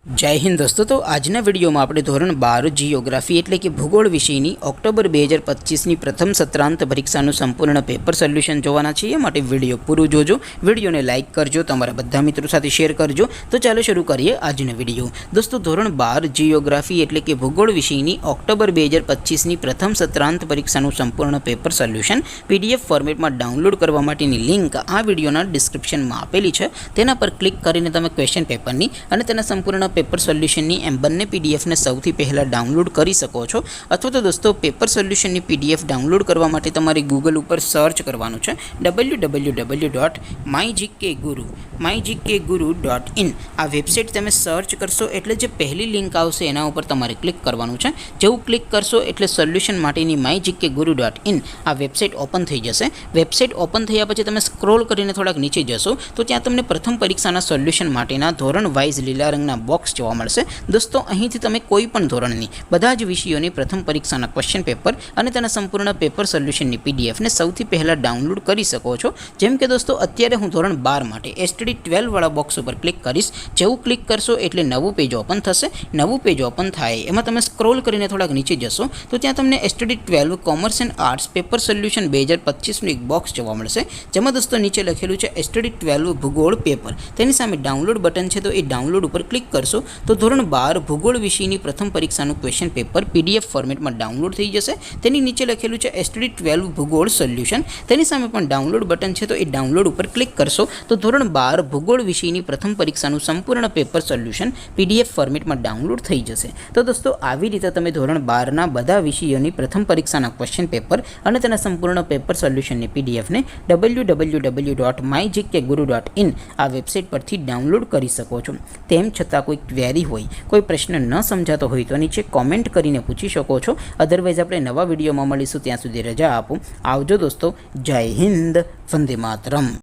जय हिंद दोस्तों। तो आजना विडियो में આપણે ધોરણ 12 જીઓગ્રાફી એટલે કે ભૂગોળ વિષયની ઓક્ટોબર 2025 ની પ્રથમ સત્રાંત પરીક્ષાનું સંપૂર્ણ પેપર સોલ્યુશન જોવાના છીએ। માટે વિડિયો પૂરું જોજો, વિડિયોને લાઈક કરજો, તમારા બધા મિત્રો સાથે શેર કરજો। તો ચાલો શરૂ કરીએ આજનો વિડિયો। દોસ્તો ધોરણ 12 જીઓગ્રાફી એટલે કે ભૂગોળ વિષયની ઓક્ટોબર 2025 ની પ્રથમ સત્રાંત પરીક્ષાનું સંપૂર્ણ પેપર સોલ્યુશન પીડીએફ ફોર્મેટમાં ડાઉનલોડ કરવા માટેની લિંક આ વિડિયોના ડિસ્ક્રિપ્શનમાં આપેલી છે। તેના પર ક્લિક કરીને તમે ક્વેશ્ચન પેપરની અને તેના સંપૂર્ણ पेपर सोल्यूशन एम बने पीडीएफ ने सौथी पहला डाउनलॉड करी सको छो। अथवा तो दोस्तों पेपर सोल्यूशन पीडीएफ डाउनलॉड करवा माटे तमारे गूगल पर सर्च करवानुं छे www.mygkguru.in आ वेबसाइट तमे सर्च करशो एटले जे पहली लिंक आवशे एना उपर तमारे क्लिक करवानुं छे। जेवुं क्लिक करशो एटले सोल्यूशन माटेनी mygkguru.in आ वेबसाइट ओपन थई जशे। वेबसाइट ओपन थया पछी तमे स्क्रॉल करीने थोड़ाक नीचे जशो तो त्यां तमने प्रथम परीक्षाना सोल्यूशन माटेना धोरण वाइज लीला रंगना बॉक्स जोवा मळशे। दोस्तों અહીંથી તમે કોઈ પણ ધોરણની બધા જ વિષયોની પ્રથમ પરીક્ષાના ક્વેશ્ચન પેપર અને તેના સંપૂર્ણ પેપર સોલ્યુશનની પીડીએફ ને સૌથી પહેલા ડાઉનલોડ કરી શકો છો। જેમ કે દોસ્તો અત્યારે હું ધોરણ 12 માટે એસટીડી 12 વાળા બોક્સ ઉપર ક્લિક કરીશ। જેવું ક્લિક કરશો એટલે નવું પેજ ઓપન થશે। નવું પેજ ઓપન થાય એમાં તમે સ્ક્રોલ કરીને થોડાક નીચે જશો તો ત્યાં તમને STD 12 commerce and arts paper solution 2025 નું એક બોક્સ જોવા મળશે। જેમાં દોસ્તો નીચે લખેલું છે એસટીડી 12 ભૂગોળ પેપર, તેની સામે ડાઉનલોડ બટન છે તો એ ડાઉનલોડ ઉપર ક્લિક કરશો तो ધોરણ 12 ભૂગોળ વિષયની પ્રથમ પરીક્ષાનું ક્વેશ્ચન પેપર પીડીએફ ફોર્મેટમાં ડાઉનલોડ થઈ જશે। તેની નીચે લખેલું છે એસટીડી 12 ભૂગોળ સોલ્યુશન, તેની સામે પણ ડાઉનલોડ બટન છે તો એ ડાઉનલોડ ઉપર ક્લિક કરશો તો ધોરણ 12 ભૂગોળ વિષયની પ્રથમ પરીક્ષાનું સંપૂર્ણ પેપર સોલ્યુશન પીડીએફ ફોર્મેટમાં ડાઉનલોડ થઈ જશે। તો દોસ્તો આવી રીતે તમે ધોરણ 12 ના બધા વિષયોની પ્રથમ પરીક્ષાના ક્વેશ્ચન પેપર અને તેના સંપૂર્ણ પેપર સોલ્યુશનની પીડીએફને www.mygkguru.in આ વેબસાઇટ પરથી ડાઉનલોડ કરી શકો છો। તેમ છતાં કોઈ क्वेरी होय, कोई प्रश्न न समझातो होय तो नीचे कॉमेंट करीने पूछी शको छो। अदरवाइज आपणे नवा विडियोमां मळीशुं, त्यां सुधी रजा आपो। आवजो दोस्तों। जय हिंद, वंदे मातरम।